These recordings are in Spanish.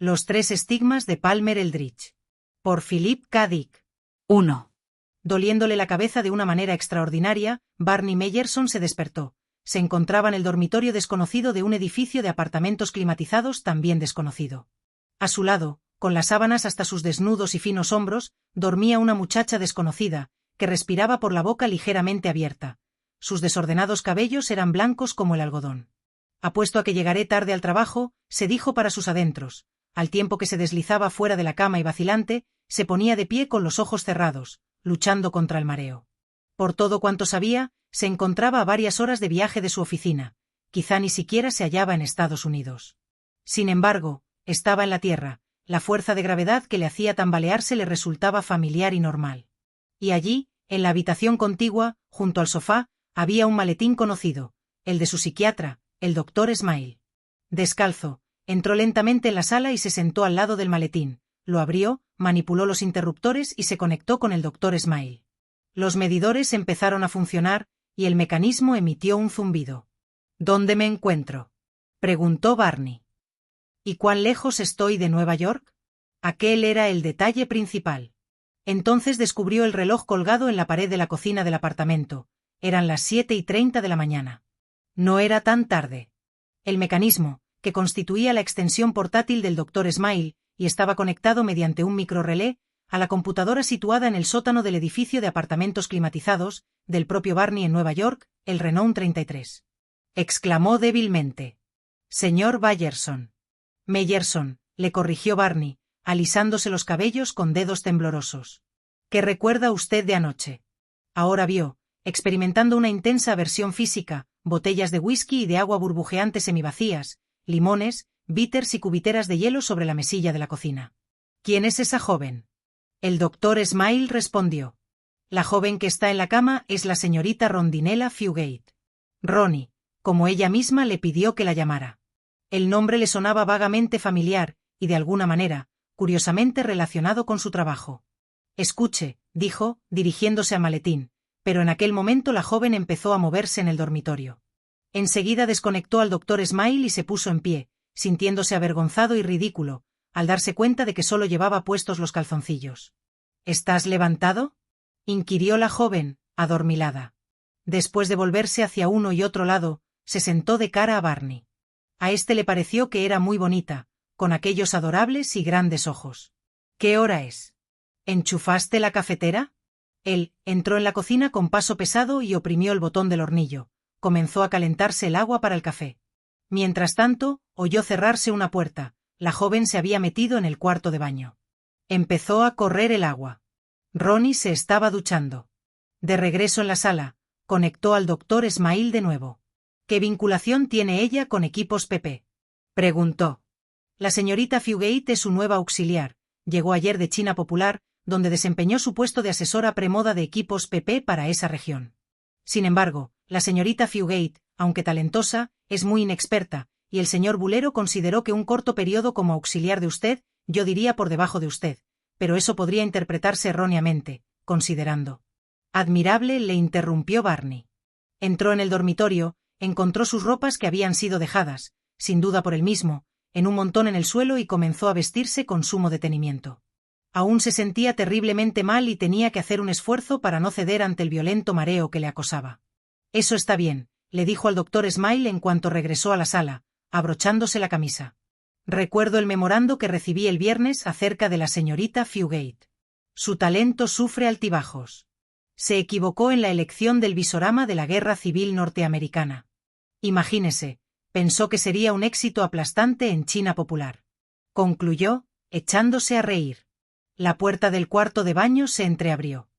Los tres estigmas de Palmer Eldritch. Por Philip K. Dick. 1. Doliéndole la cabeza de una manera extraordinaria, Barney Meyerson se despertó. Se encontraba en el dormitorio desconocido de un edificio de apartamentos climatizados también desconocido. A su lado, con las sábanas hasta sus desnudos y finos hombros, dormía una muchacha desconocida, que respiraba por la boca ligeramente abierta. Sus desordenados cabellos eran blancos como el algodón. Apuesto a que llegaré tarde al trabajo, se dijo para sus adentros. Al tiempo que se deslizaba fuera de la cama y vacilante, se ponía de pie con los ojos cerrados, luchando contra el mareo. Por todo cuanto sabía, se encontraba a varias horas de viaje de su oficina. Quizá ni siquiera se hallaba en Estados Unidos. Sin embargo, estaba en la Tierra. La fuerza de gravedad que le hacía tambalearse le resultaba familiar y normal. Y allí, en la habitación contigua, junto al sofá, había un maletín conocido, el de su psiquiatra, el Dr. Smile. Descalzo, entró lentamente en la sala y se sentó al lado del maletín, lo abrió, manipuló los interruptores y se conectó con el Dr. Smile. Los medidores empezaron a funcionar, y el mecanismo emitió un zumbido. ¿Dónde me encuentro?, preguntó Barney. ¿Y cuán lejos estoy de Nueva York? Aquel era el detalle principal. Entonces descubrió el reloj colgado en la pared de la cocina del apartamento. Eran las 7:30 de la mañana. No era tan tarde. El mecanismo, que constituía la extensión portátil del Dr. Smile, y estaba conectado mediante un microrelé a la computadora situada en el sótano del edificio de apartamentos climatizados del propio Barney en Nueva York, el Renault 33. Exclamó débilmente. Señor Bayerson. Meyerson, le corrigió Barney, alisándose los cabellos con dedos temblorosos. ¿Qué recuerda usted de anoche? Ahora vio, experimentando una intensa aversión física, botellas de whisky y de agua burbujeante semivacías, limones, bitters y cubiteras de hielo sobre la mesilla de la cocina. ¿Quién es esa joven? El Dr. Smile respondió. La joven que está en la cama es la señorita Rondinella Fugate. Ronnie, como ella misma le pidió que la llamara. El nombre le sonaba vagamente familiar, y de alguna manera, curiosamente relacionado con su trabajo. Escuche, dijo, dirigiéndose al maletín, pero en aquel momento la joven empezó a moverse en el dormitorio. Enseguida desconectó al Dr. Smile y se puso en pie, sintiéndose avergonzado y ridículo, al darse cuenta de que solo llevaba puestos los calzoncillos. ¿Estás levantado?, inquirió la joven, adormilada. Después de volverse hacia uno y otro lado, se sentó de cara a Barney. A este le pareció que era muy bonita, con aquellos adorables y grandes ojos. ¿Qué hora es? ¿Enchufaste la cafetera? Él entró en la cocina con paso pesado y oprimió el botón del hornillo. Comenzó a calentarse el agua para el café. Mientras tanto, oyó cerrarse una puerta. La joven se había metido en el cuarto de baño. Empezó a correr el agua. Ronnie se estaba duchando. De regreso en la sala, conectó al Dr. Smile de nuevo. ¿Qué vinculación tiene ella con equipos PP?, preguntó. La señorita Fugate es su nueva auxiliar. Llegó ayer de China Popular, donde desempeñó su puesto de asesora premoda de equipos PP para esa región. Sin embargo, la señorita Fugate, aunque talentosa, es muy inexperta, y el señor Bulero consideró que un corto periodo como auxiliar de usted, yo diría por debajo de usted, pero eso podría interpretarse erróneamente, considerando. Admirable, le interrumpió Barney. Entró en el dormitorio, encontró sus ropas que habían sido dejadas, sin duda por él mismo, en un montón en el suelo y comenzó a vestirse con sumo detenimiento. Aún se sentía terriblemente mal y tenía que hacer un esfuerzo para no ceder ante el violento mareo que le acosaba. Eso está bien, le dijo al Dr. Smile en cuanto regresó a la sala, abrochándose la camisa. Recuerdo el memorando que recibí el viernes acerca de la señorita Fugate. Su talento sufre altibajos. Se equivocó en la elección del visorama de la Guerra Civil Norteamericana. Imagínese, pensó que sería un éxito aplastante en China Popular. Concluyó, echándose a reír. La puerta del cuarto de baño se entreabrió.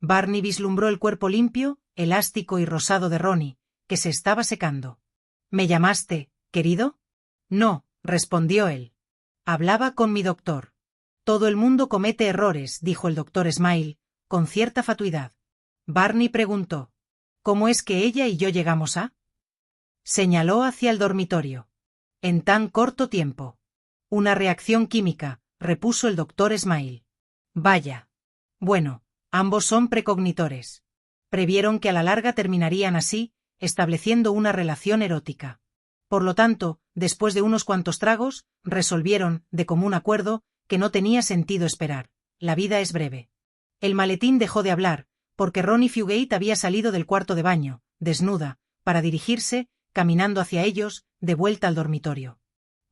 Barney vislumbró el cuerpo limpio, elástico y rosado de Ronnie, que se estaba secando. ¿Me llamaste, querido? No, respondió él. Hablaba con mi doctor. Todo el mundo comete errores, dijo el Dr. Smile, con cierta fatuidad. Barney preguntó. ¿Cómo es que ella y yo llegamos a? Señaló hacia el dormitorio. En tan corto tiempo. Una reacción química, repuso el Dr. Smile. Vaya. Bueno, ambos son precognitores. Previeron que a la larga terminarían así, estableciendo una relación erótica. Por lo tanto, después de unos cuantos tragos, resolvieron, de común acuerdo, que no tenía sentido esperar. La vida es breve. El maletín dejó de hablar, porque Ronnie Fugate había salido del cuarto de baño, desnuda, para dirigirse, caminando hacia ellos, de vuelta al dormitorio.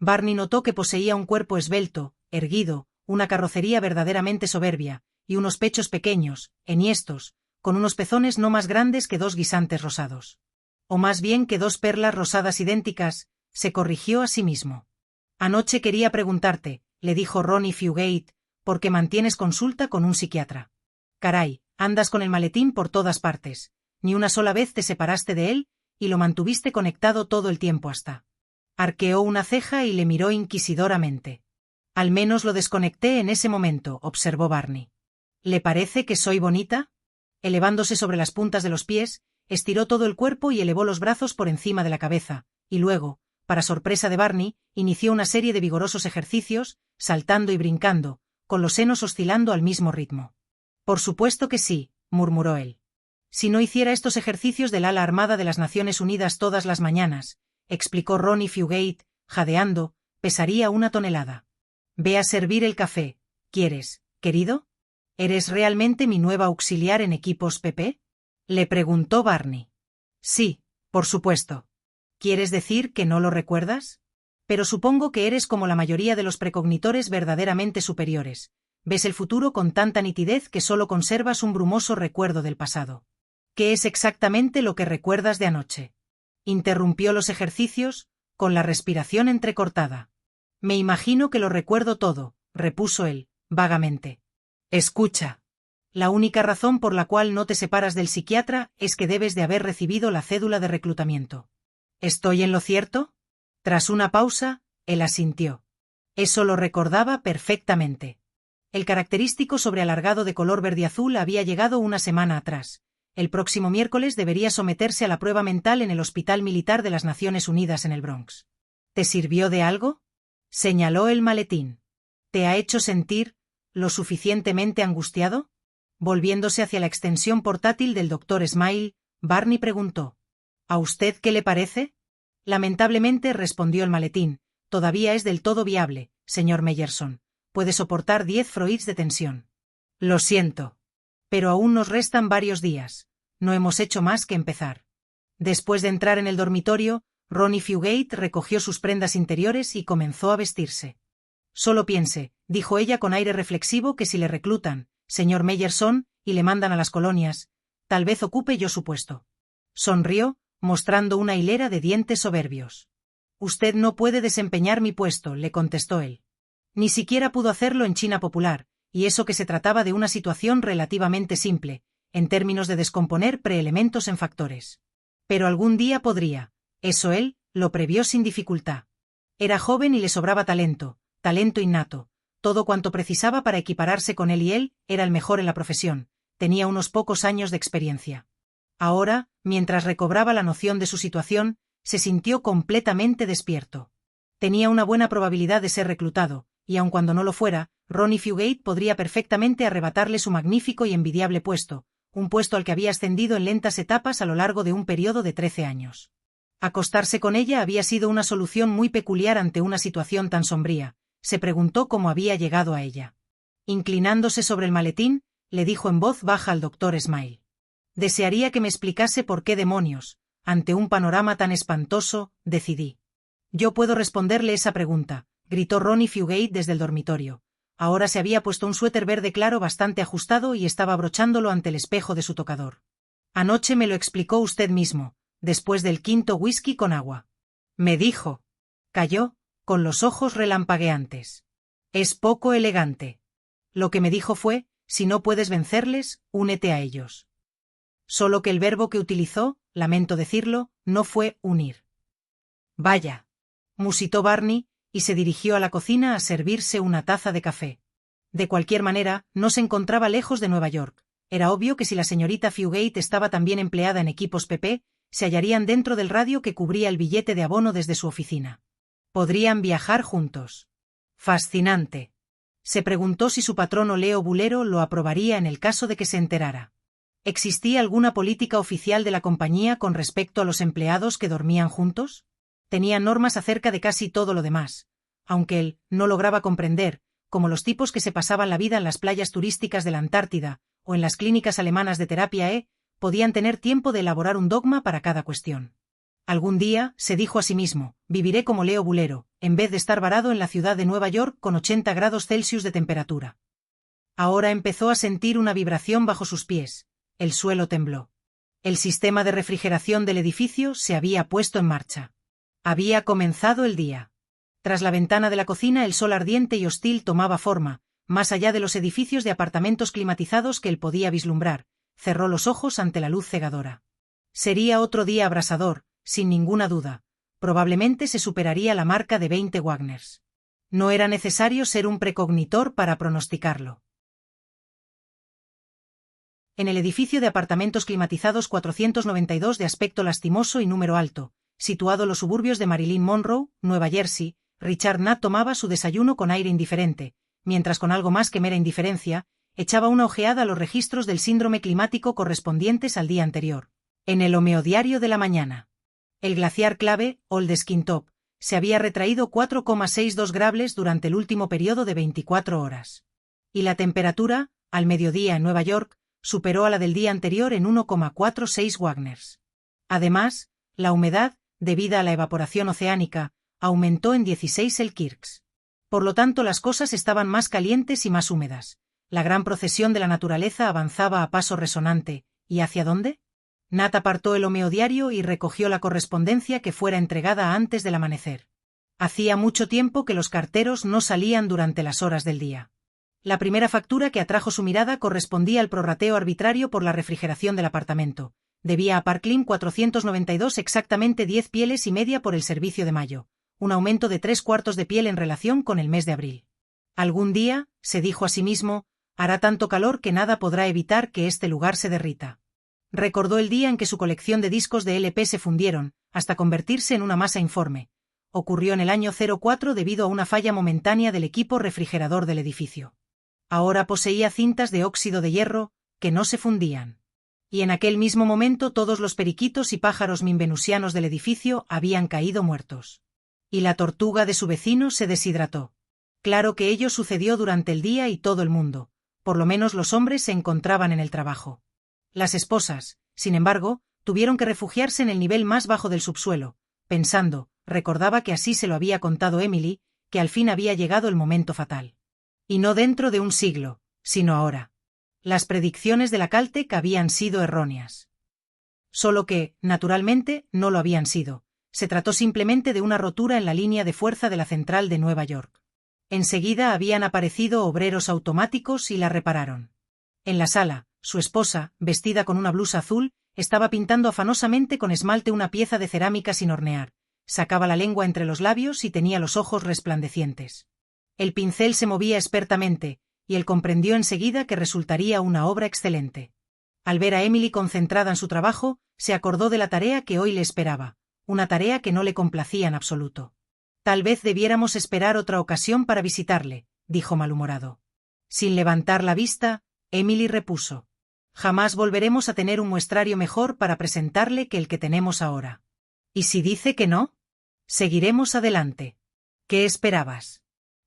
Barney notó que poseía un cuerpo esbelto, erguido, una carrocería verdaderamente soberbia, y unos pechos pequeños, enhiestos, con unos pezones no más grandes que 2 guisantes rosados. O más bien que 2 perlas rosadas idénticas, se corrigió a sí mismo. Anoche quería preguntarte, le dijo Ronnie Fugate, ¿por qué mantienes consulta con un psiquiatra? Caray, andas con el maletín por todas partes. Ni una sola vez te separaste de él, y lo mantuviste conectado todo el tiempo hasta. Arqueó una ceja y le miró inquisidoramente. Al menos lo desconecté en ese momento, observó Barney. ¿Le parece que soy bonita? Elevándose sobre las puntas de los pies, estiró todo el cuerpo y elevó los brazos por encima de la cabeza, y luego, para sorpresa de Barney, inició una serie de vigorosos ejercicios, saltando y brincando, con los senos oscilando al mismo ritmo. Por supuesto que sí, murmuró él. Si no hiciera estos ejercicios del ala armada de las Naciones Unidas todas las mañanas, explicó Ronnie Fugate, jadeando, pesaría 1 tonelada. Ve a servir el café, ¿quieres, querido? ¿Eres realmente mi nueva auxiliar en equipos PP? Le preguntó Barney. Sí, por supuesto. ¿Quieres decir que no lo recuerdas? Pero supongo que eres como la mayoría de los precognitores verdaderamente superiores. Ves el futuro con tanta nitidez que solo conservas un brumoso recuerdo del pasado. ¿Qué es exactamente lo que recuerdas de anoche? Interrumpió los ejercicios, con la respiración entrecortada. Me imagino que lo recuerdo todo, repuso él, vagamente. Escucha. La única razón por la cual no te separas del psiquiatra es que debes de haber recibido la cédula de reclutamiento. ¿Estoy en lo cierto? Tras una pausa, él asintió. Eso lo recordaba perfectamente. El característico sobrealargado de color verdiazul había llegado una semana atrás. El próximo miércoles debería someterse a la prueba mental en el Hospital Militar de las Naciones Unidas en el Bronx. ¿Te sirvió de algo? Señaló el maletín. ¿Te ha hecho sentir lo suficientemente angustiado? Volviéndose hacia la extensión portátil del Dr. Smile, Barney preguntó. ¿A usted qué le parece? Lamentablemente, respondió el maletín, todavía es del todo viable, señor Meyerson. Puede soportar 10 Freuds de tensión. Lo siento. Pero aún nos restan varios días. No hemos hecho más que empezar. Después de entrar en el dormitorio, Ronnie Fugate recogió sus prendas interiores y comenzó a vestirse. Solo piense, dijo ella con aire reflexivo, que si le reclutan, señor Meyerson, y le mandan a las colonias, tal vez ocupe yo su puesto. Sonrió, mostrando una hilera de dientes soberbios. Usted no puede desempeñar mi puesto, le contestó él. Ni siquiera pudo hacerlo en China popular, y eso que se trataba de una situación relativamente simple, en términos de descomponer preelementos en factores. Pero algún día podría. Eso él lo previó sin dificultad. Era joven y le sobraba talento innato. Todo cuanto precisaba para equipararse con él, y él era el mejor en la profesión. Tenía unos pocos años de experiencia. Ahora, mientras recobraba la noción de su situación, se sintió completamente despierto. Tenía una buena probabilidad de ser reclutado, y aun cuando no lo fuera, Ronnie Fugate podría perfectamente arrebatarle su magnífico y envidiable puesto, un puesto al que había ascendido en lentas etapas a lo largo de un periodo de 13 años. Acostarse con ella había sido una solución muy peculiar ante una situación tan sombría. Se preguntó cómo había llegado a ella. Inclinándose sobre el maletín, le dijo en voz baja al Dr. Smile. Desearía que me explicase por qué demonios, ante un panorama tan espantoso, decidí. Yo puedo responderle esa pregunta, gritó Ronnie Fugate desde el dormitorio. Ahora se había puesto un suéter verde claro bastante ajustado y estaba abrochándolo ante el espejo de su tocador. Anoche me lo explicó usted mismo, después del 5º whisky con agua. Me dijo. Calló, con los ojos relampagueantes. Es poco elegante. Lo que me dijo fue, si no puedes vencerles, únete a ellos. Solo que el verbo que utilizó, lamento decirlo, no fue unir. Vaya. Musitó Barney, y se dirigió a la cocina a servirse una taza de café. De cualquier manera, no se encontraba lejos de Nueva York. Era obvio que si la señorita Fugate estaba también empleada en equipos PP, se hallarían dentro del radio que cubría el billete de abono desde su oficina. Podrían viajar juntos. Fascinante. Se preguntó si su patrono Leo Bulero lo aprobaría en el caso de que se enterara. ¿Existía alguna política oficial de la compañía con respecto a los empleados que dormían juntos? Tenía normas acerca de casi todo lo demás, aunque él no lograba comprender, como los tipos que se pasaban la vida en las playas turísticas de la Antártida o en las clínicas alemanas de terapia podían tener tiempo de elaborar un dogma para cada cuestión. Algún día, se dijo a sí mismo, viviré como Leo Bulero, en vez de estar varado en la ciudad de Nueva York con 80 grados Celsius de temperatura. Ahora empezó a sentir una vibración bajo sus pies. El suelo tembló. El sistema de refrigeración del edificio se había puesto en marcha. Había comenzado el día. Tras la ventana de la cocina el sol ardiente y hostil tomaba forma, más allá de los edificios de apartamentos climatizados que él podía vislumbrar. Cerró los ojos ante la luz cegadora. Sería otro día abrasador, sin ninguna duda. Probablemente se superaría la marca de 20 Wagners. No era necesario ser un precognitor para pronosticarlo. En el edificio de apartamentos climatizados 492 de aspecto lastimoso y número alto, situado en los suburbios de Marilyn Monroe, Nueva Jersey, Richard Nat tomaba su desayuno con aire indiferente, mientras con algo más que mera indiferencia, echaba una ojeada a los registros del síndrome climático correspondientes al día anterior. En el homeodiario de la mañana. El glaciar clave, Old Skin Top, se había retraído 4,62 grables durante el último periodo de 24 horas. Y la temperatura, al mediodía en Nueva York, superó a la del día anterior en 1,46 Wagners. Además, la humedad, debida a la evaporación oceánica, aumentó en 16 Elkirks. Por lo tanto, las cosas estaban más calientes y más húmedas. La gran procesión de la naturaleza avanzaba a paso resonante. ¿Y hacia dónde? Nat apartó el homeodiario y recogió la correspondencia que fuera entregada antes del amanecer. Hacía mucho tiempo que los carteros no salían durante las horas del día. La primera factura que atrajo su mirada correspondía al prorrateo arbitrario por la refrigeración del apartamento. Debía a Parkland 492 exactamente 10 pieles y media por el servicio de mayo, un aumento de 3/4 de piel en relación con el mes de abril. Algún día, se dijo a sí mismo, hará tanto calor que nada podrá evitar que este lugar se derrita. Recordó el día en que su colección de discos de LP se fundieron, hasta convertirse en una masa informe. Ocurrió en el año 04 debido a una falla momentánea del equipo refrigerador del edificio. Ahora poseía cintas de óxido de hierro, que no se fundían. Y en aquel mismo momento todos los periquitos y pájaros minvenusianos del edificio habían caído muertos. Y la tortuga de su vecino se deshidrató. Claro que ello sucedió durante el día y todo el mundo. Por lo menos los hombres se encontraban en el trabajo. Las esposas, sin embargo, tuvieron que refugiarse en el nivel más bajo del subsuelo, pensando, recordaba que así se lo había contado Emily, que al fin había llegado el momento fatal. Y no dentro de un siglo, sino ahora. Las predicciones de la Caltech habían sido erróneas. Solo que, naturalmente, no lo habían sido. Se trató simplemente de una rotura en la línea de fuerza de la central de Nueva York. Enseguida habían aparecido obreros automáticos y la repararon. En la sala, su esposa, vestida con una blusa azul, estaba pintando afanosamente con esmalte una pieza de cerámica sin hornear. Sacaba la lengua entre los labios y tenía los ojos resplandecientes. El pincel se movía expertamente, y él comprendió enseguida que resultaría una obra excelente. Al ver a Emily concentrada en su trabajo, se acordó de la tarea que hoy le esperaba, una tarea que no le complacía en absoluto. Tal vez debiéramos esperar otra ocasión para visitarle, dijo malhumorado. Sin levantar la vista, Emily repuso. Jamás volveremos a tener un muestrario mejor para presentarle que el que tenemos ahora. ¿Y si dice que no? Seguiremos adelante. ¿Qué esperabas?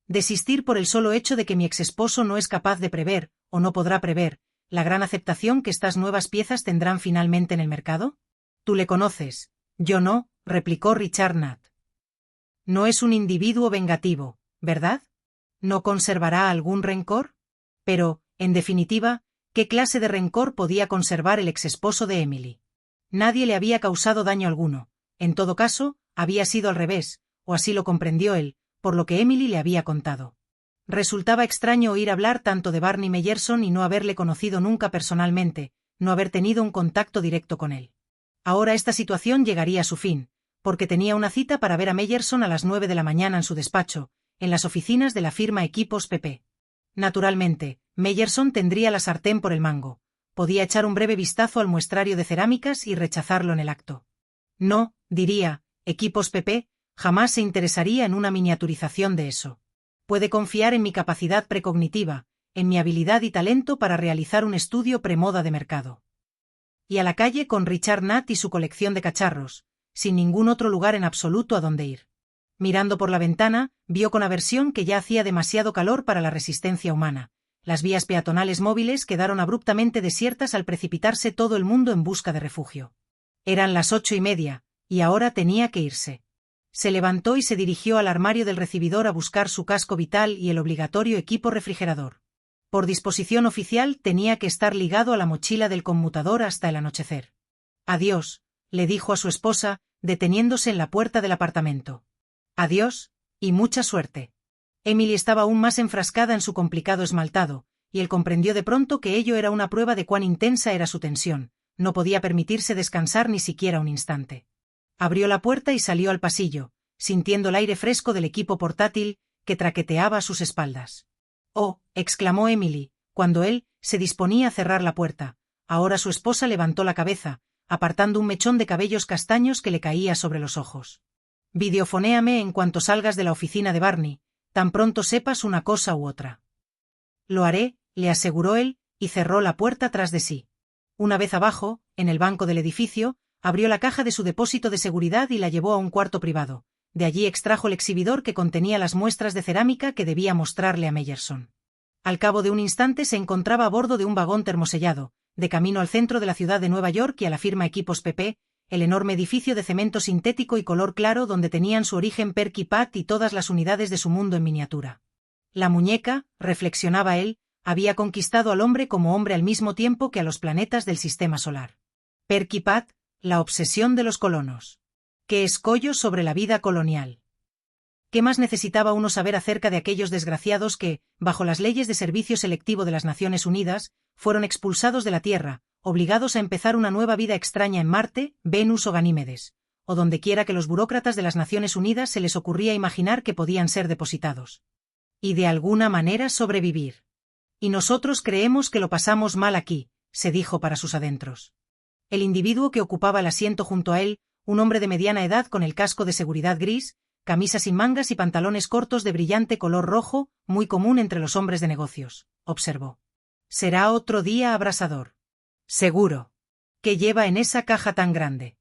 ¿Desistir por el solo hecho de que mi exesposo no es capaz de prever, o no podrá prever, la gran aceptación que estas nuevas piezas tendrán finalmente en el mercado? Tú le conoces, yo no, replicó Richard Nat. No es un individuo vengativo, ¿verdad? ¿No conservará algún rencor? Pero, en definitiva, ¿qué clase de rencor podía conservar el exesposo de Emily? Nadie le había causado daño alguno. En todo caso, había sido al revés, o así lo comprendió él, por lo que Emily le había contado. Resultaba extraño oír hablar tanto de Barney Meyerson y no haberle conocido nunca personalmente, no haber tenido un contacto directo con él. Ahora esta situación llegaría a su fin, porque tenía una cita para ver a Meyerson a las 9 de la mañana en su despacho, en las oficinas de la firma Equipos PP. Naturalmente, Meyerson tendría la sartén por el mango. Podía echar un breve vistazo al muestrario de cerámicas y rechazarlo en el acto. No, diría, Equipos PP, jamás se interesaría en una miniaturización de eso. Puede confiar en mi capacidad precognitiva, en mi habilidad y talento para realizar un estudio premoda de mercado. Y a la calle con Richard Nat y su colección de cacharros, sin ningún otro lugar en absoluto a donde ir. Mirando por la ventana, vio con aversión que ya hacía demasiado calor para la resistencia humana. Las vías peatonales móviles quedaron abruptamente desiertas al precipitarse todo el mundo en busca de refugio. Eran las 8:30, y ahora tenía que irse. Se levantó y se dirigió al armario del recibidor a buscar su casco vital y el obligatorio equipo refrigerador. Por disposición oficial tenía que estar ligado a la mochila del conmutador hasta el anochecer. Adiós, le dijo a su esposa, deteniéndose en la puerta del apartamento. Adiós, y mucha suerte. Emily estaba aún más enfrascada en su complicado esmaltado, y él comprendió de pronto que ello era una prueba de cuán intensa era su tensión. No podía permitirse descansar ni siquiera un instante. Abrió la puerta y salió al pasillo, sintiendo el aire fresco del equipo portátil que traqueteaba a sus espaldas. «Oh», exclamó Emily, cuando él se disponía a cerrar la puerta. Ahora su esposa levantó la cabeza, apartando un mechón de cabellos castaños que le caía sobre los ojos. «Videofonéame en cuanto salgas de la oficina de Barney, tan pronto sepas una cosa u otra». «Lo haré», le aseguró él, y cerró la puerta tras de sí. Una vez abajo, en el banco del edificio, abrió la caja de su depósito de seguridad y la llevó a un cuarto privado. De allí extrajo el exhibidor que contenía las muestras de cerámica que debía mostrarle a Meyerson. Al cabo de un instante se encontraba a bordo de un vagón termosellado, de camino al centro de la ciudad de Nueva York y a la firma Equipos PP, el enorme edificio de cemento sintético y color claro donde tenían su origen Perky Pat y todas las unidades de su mundo en miniatura. La muñeca, reflexionaba él, había conquistado al hombre como hombre al mismo tiempo que a los planetas del sistema solar. Perky Pat, la obsesión de los colonos. ¡Qué escollo sobre la vida colonial! ¿Qué más necesitaba uno saber acerca de aquellos desgraciados que, bajo las leyes de servicio selectivo de las Naciones Unidas, fueron expulsados de la Tierra, obligados a empezar una nueva vida extraña en Marte, Venus o Ganímedes, o donde quiera que los burócratas de las Naciones Unidas se les ocurría imaginar que podían ser depositados? Y de alguna manera sobrevivir. Y nosotros creemos que lo pasamos mal aquí, se dijo para sus adentros. El individuo que ocupaba el asiento junto a él, un hombre de mediana edad con el casco de seguridad gris, camisa sin mangas y pantalones cortos de brillante color rojo, muy común entre los hombres de negocios, observó. Será otro día abrasador. Seguro. ¿Qué lleva en esa caja tan grande?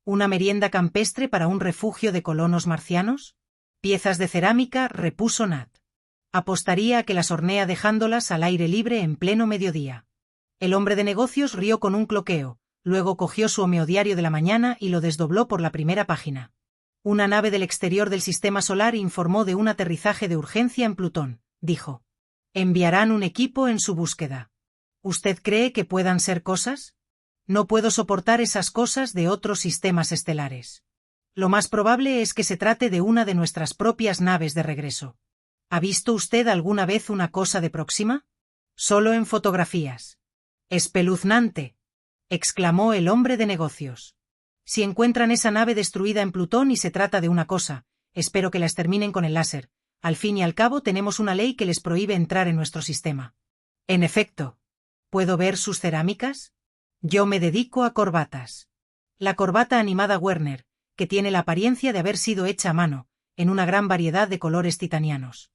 ¿Una merienda campestre para un refugio de colonos marcianos? Piezas de cerámica, repuso Nat. Apostaría a que las hornea dejándolas al aire libre en pleno mediodía. El hombre de negocios rió con un cloqueo, luego cogió su homeodiario de la mañana y lo desdobló por la primera página. Una nave del exterior del sistema solar informó de un aterrizaje de urgencia en Plutón, dijo. Enviarán un equipo en su búsqueda. ¿Usted cree que puedan ser cosas? No puedo soportar esas cosas de otros sistemas estelares. Lo más probable es que se trate de una de nuestras propias naves de regreso. ¿Ha visto usted alguna vez una cosa de Próxima? Solo en fotografías. Espeluznante, exclamó el hombre de negocios. Si encuentran esa nave destruida en Plutón y se trata de una cosa, espero que la exterminen con el láser. Al fin y al cabo tenemos una ley que les prohíbe entrar en nuestro sistema. En efecto. ¿Puedo ver sus cerámicas? Yo me dedico a corbatas. La corbata animada Werner, que tiene la apariencia de haber sido hecha a mano, en una gran variedad de colores titanianos.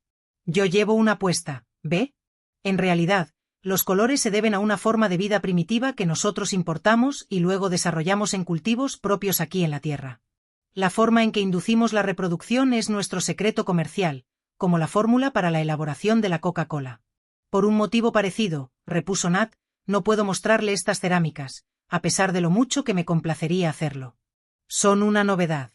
Yo llevo una puesta, ¿ve? En realidad, los colores se deben a una forma de vida primitiva que nosotros importamos y luego desarrollamos en cultivos propios aquí en la Tierra. La forma en que inducimos la reproducción es nuestro secreto comercial, como la fórmula para la elaboración de la Coca-Cola. Por un motivo parecido, repuso Nat, no puedo mostrarle estas cerámicas, a pesar de lo mucho que me complacería hacerlo. Son una novedad.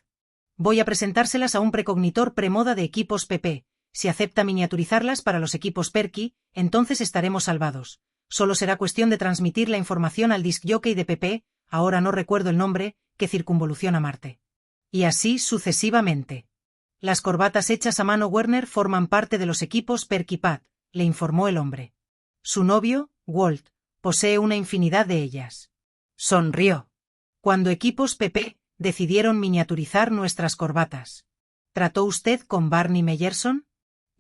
Voy a presentárselas a un precognitor premoda de equipos PP. Si acepta miniaturizarlas para los equipos Perky, entonces estaremos salvados. Solo será cuestión de transmitir la información al disc jockey de PP, ahora no recuerdo el nombre, que circunvoluciona Marte. Y así sucesivamente. Las corbatas hechas a mano Werner forman parte de los equipos Perky Pat, le informó el hombre. Su novio, Walt, posee una infinidad de ellas. Sonrió. Cuando equipos PP decidieron miniaturizar nuestras corbatas. ¿Trató usted con Barney Meyerson?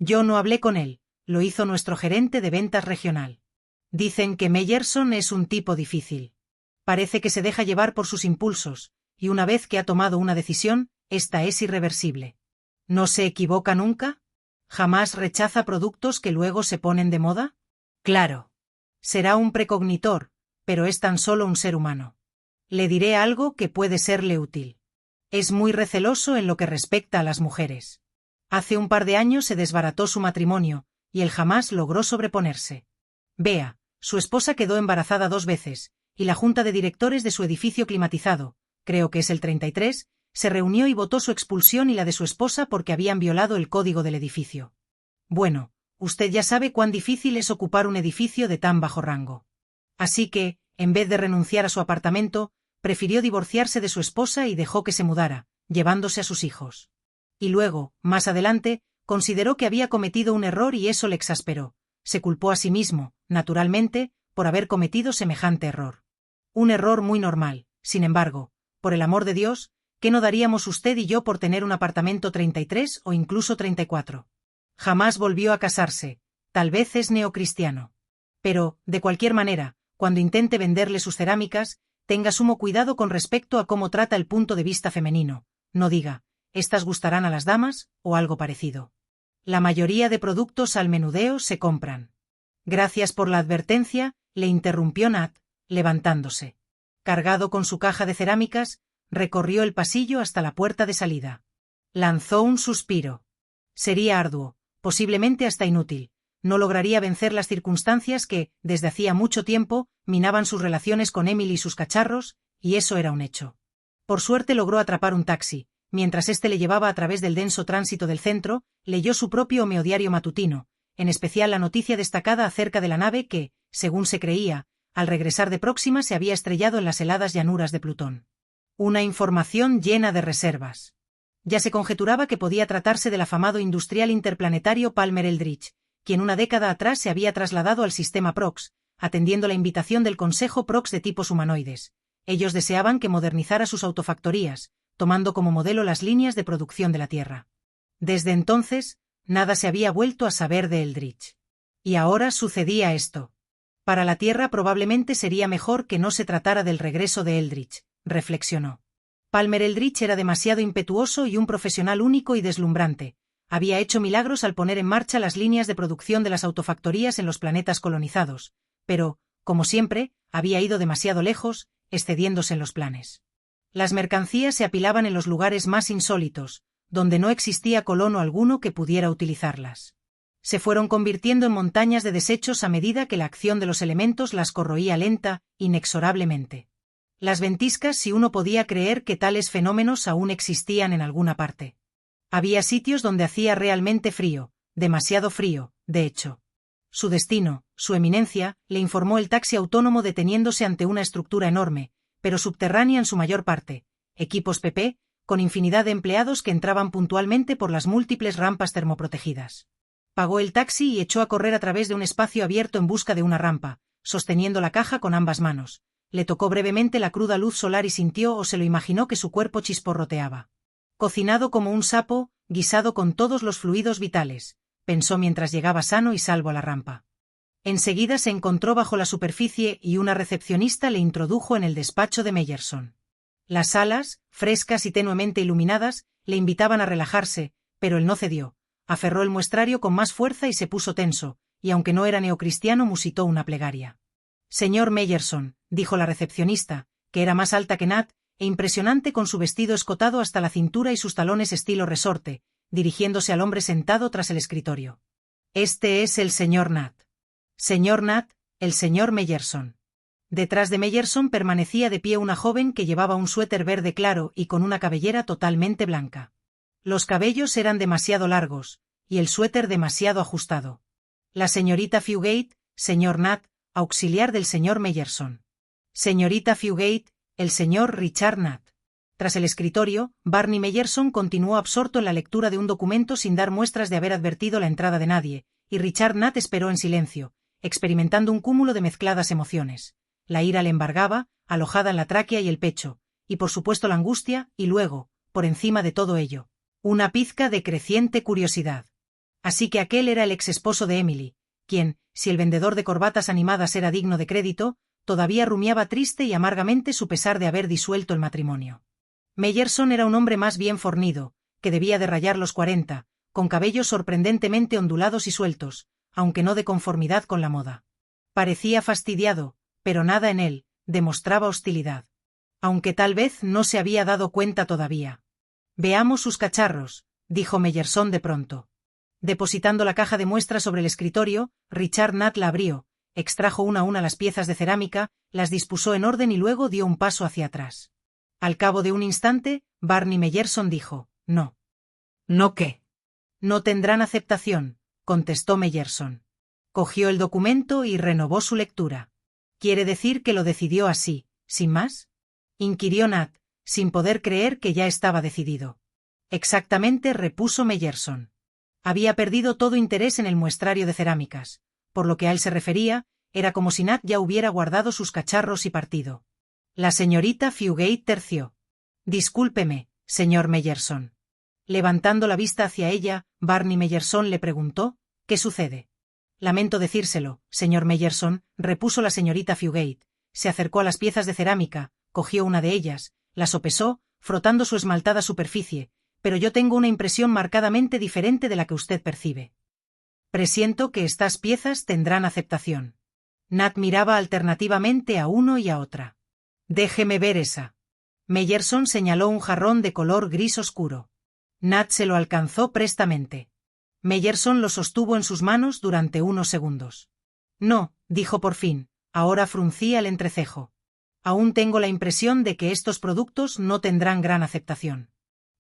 Yo no hablé con él, lo hizo nuestro gerente de ventas regional. Dicen que Meyerson es un tipo difícil. Parece que se deja llevar por sus impulsos, y una vez que ha tomado una decisión, esta es irreversible. ¿No se equivoca nunca? ¿Jamás rechaza productos que luego se ponen de moda? Claro. Será un precognitor, pero es tan solo un ser humano. Le diré algo que puede serle útil. Es muy receloso en lo que respecta a las mujeres. Hace un par de años se desbarató su matrimonio, y él jamás logró sobreponerse. Vea, su esposa quedó embarazada 2 veces, y la junta de directores de su edificio climatizado, creo que es el 33, se reunió y votó su expulsión y la de su esposa porque habían violado el código del edificio. Bueno, usted ya sabe cuán difícil es ocupar un edificio de tan bajo rango. Así que, en vez de renunciar a su apartamento, prefirió divorciarse de su esposa y dejó que se mudara, llevándose a sus hijos. Y luego, más adelante, consideró que había cometido un error y eso le exasperó. Se culpó a sí mismo, naturalmente, por haber cometido semejante error. Un error muy normal, sin embargo, por el amor de Dios, ¿qué no daríamos usted y yo por tener un apartamento 33 o incluso 34? Jamás volvió a casarse, tal vez es neocristiano. Pero, de cualquier manera, cuando intente venderle sus cerámicas, tenga sumo cuidado con respecto a cómo trata el punto de vista femenino. No diga, ¿estas gustarán a las damas? O algo parecido. La mayoría de productos al menudeo se compran. Gracias por la advertencia, le interrumpió Nat, levantándose. Cargado con su caja de cerámicas, recorrió el pasillo hasta la puerta de salida. Lanzó un suspiro. Sería arduo, posiblemente hasta inútil. No lograría vencer las circunstancias que, desde hacía mucho tiempo, minaban sus relaciones con Emily y sus cacharros, y eso era un hecho. Por suerte logró atrapar un taxi. Mientras éste le llevaba a través del denso tránsito del centro, leyó su propio homeodiario matutino, en especial la noticia destacada acerca de la nave que, según se creía, al regresar de Próxima se había estrellado en las heladas llanuras de Plutón. Una información llena de reservas. Ya se conjeturaba que podía tratarse del afamado industrial interplanetario Palmer Eldritch, quien una década atrás se había trasladado al sistema Prox, atendiendo la invitación del Consejo Prox de tipos humanoides. Ellos deseaban que modernizara sus autofactorías, tomando como modelo las líneas de producción de la Tierra. Desde entonces, nada se había vuelto a saber de Eldritch. Y ahora sucedía esto. Para la Tierra probablemente sería mejor que no se tratara del regreso de Eldritch, reflexionó. Palmer Eldritch era demasiado impetuoso y un profesional único y deslumbrante. Había hecho milagros al poner en marcha las líneas de producción de las autofactorías en los planetas colonizados, pero, como siempre, había ido demasiado lejos, excediéndose en los planes. Las mercancías se apilaban en los lugares más insólitos, donde no existía colono alguno que pudiera utilizarlas. Se fueron convirtiendo en montañas de desechos a medida que la acción de los elementos las corroía lenta, inexorablemente. Las ventiscas si uno podía creer que tales fenómenos aún existían en alguna parte. Había sitios donde hacía realmente frío, demasiado frío, de hecho. Su destino, su eminencia, le informó el taxi autónomo deteniéndose ante una estructura enorme, pero subterránea en su mayor parte, equipos PP, con infinidad de empleados que entraban puntualmente por las múltiples rampas termoprotegidas. Pagó el taxi y echó a correr a través de un espacio abierto en busca de una rampa, sosteniendo la caja con ambas manos. Le tocó brevemente la cruda luz solar y sintió o se lo imaginó que su cuerpo chisporroteaba. Cocinado como un sapo, guisado con todos los fluidos vitales, pensó mientras llegaba sano y salvo a la rampa. Enseguida se encontró bajo la superficie y una recepcionista le introdujo en el despacho de Meyerson. Las salas, frescas y tenuemente iluminadas, le invitaban a relajarse, pero él no cedió. Aferró el muestrario con más fuerza y se puso tenso, y aunque no era neocristiano musitó una plegaria. Señor Meyerson, dijo la recepcionista, que era más alta que Nat, e impresionante con su vestido escotado hasta la cintura y sus talones estilo resorte, dirigiéndose al hombre sentado tras el escritorio. Este es el señor Nat. Señor Nat, el señor Meyerson. Detrás de Meyerson permanecía de pie una joven que llevaba un suéter verde claro y con una cabellera totalmente blanca. Los cabellos eran demasiado largos, y el suéter demasiado ajustado. La señorita Fugate, señor Nat, auxiliar del señor Meyerson. Señorita Fugate, el señor Richard Nat. Tras el escritorio, Barney Meyerson continuó absorto en la lectura de un documento sin dar muestras de haber advertido la entrada de nadie, y Richard Nat esperó en silencio, experimentando un cúmulo de mezcladas emociones. La ira le embargaba, alojada en la tráquea y el pecho, y por supuesto la angustia, y luego, por encima de todo ello, una pizca de creciente curiosidad. Así que aquel era el ex esposo de Emily, quien, si el vendedor de corbatas animadas era digno de crédito, todavía rumiaba triste y amargamente su pesar de haber disuelto el matrimonio. Meyerson era un hombre más bien fornido, que debía de rayar los 40, con cabellos sorprendentemente ondulados y sueltos, aunque no de conformidad con la moda. Parecía fastidiado, pero nada en él demostraba hostilidad. aunque tal vez no se había dado cuenta todavía. Veamos sus cacharros, dijo Meyerson de pronto. Depositando la caja de muestras sobre el escritorio, Richard Nat la abrió, extrajo una a una las piezas de cerámica, las dispuso en orden y luego dio un paso hacia atrás. Al cabo de un instante, Barney Meyerson dijo, «No». «¿No qué?» «No tendrán aceptación», contestó Meyerson. Cogió el documento y renovó su lectura. «¿Quiere decir que lo decidió así, sin más?», inquirió Nat, sin poder creer que ya estaba decidido. «Exactamente», repuso Meyerson. Había perdido todo interés en el muestrario de cerámicas. Por lo que a él se refería, era como si Nat ya hubiera guardado sus cacharros y partido. La señorita Fugate terció. «Discúlpeme, señor Meyerson». Levantando la vista hacia ella, Barney Meyerson le preguntó, «¿Qué sucede?». «Lamento decírselo, señor Meyerson», repuso la señorita Fugate. Se acercó a las piezas de cerámica, cogió una de ellas, la sopesó, frotando su esmaltada superficie, «pero yo tengo una impresión marcadamente diferente de la que usted percibe. Presiento que estas piezas tendrán aceptación». Nat miraba alternativamente a uno y a otra. «Déjeme ver esa». Meyerson señaló un jarrón de color gris oscuro. Nat se lo alcanzó prestamente. Meyerson lo sostuvo en sus manos durante unos segundos. «No», dijo por fin, ahora fruncía el entrecejo. «Aún tengo la impresión de que estos productos no tendrán gran aceptación.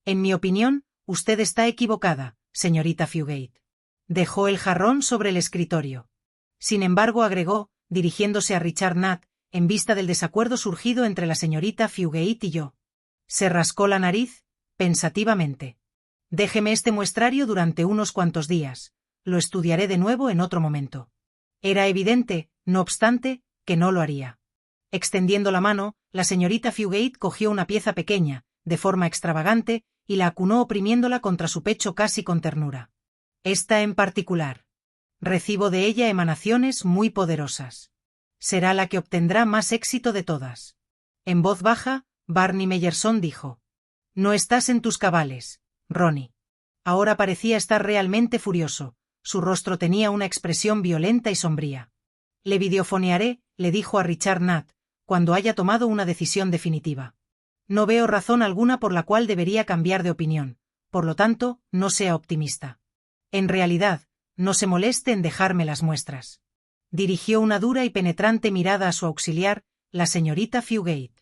En mi opinión, usted está equivocada, señorita Fugate». Dejó el jarrón sobre el escritorio. Sin embargo, agregó, dirigiéndose a Richard Nat, en vista del desacuerdo surgido entre la señorita Fugate y yo. Se rascó la nariz, pensativamente. «Déjeme este muestrario durante unos cuantos días. Lo estudiaré de nuevo en otro momento». Era evidente, no obstante, que no lo haría. Extendiendo la mano, la señorita Fugate cogió una pieza pequeña, de forma extravagante, y la acunó oprimiéndola contra su pecho casi con ternura. «Esta en particular. Recibo de ella emanaciones muy poderosas. Será la que obtendrá más éxito de todas». En voz baja, Barney Meyerson dijo: «No estás en tus cabales, Ronnie». Ahora parecía estar realmente furioso, su rostro tenía una expresión violenta y sombría. «Le videofonearé», le dijo a Richard Nat, «cuando haya tomado una decisión definitiva. No veo razón alguna por la cual debería cambiar de opinión, por lo tanto, no sea optimista. En realidad, no se moleste en dejarme las muestras». Dirigió una dura y penetrante mirada a su auxiliar, la señorita Fugate.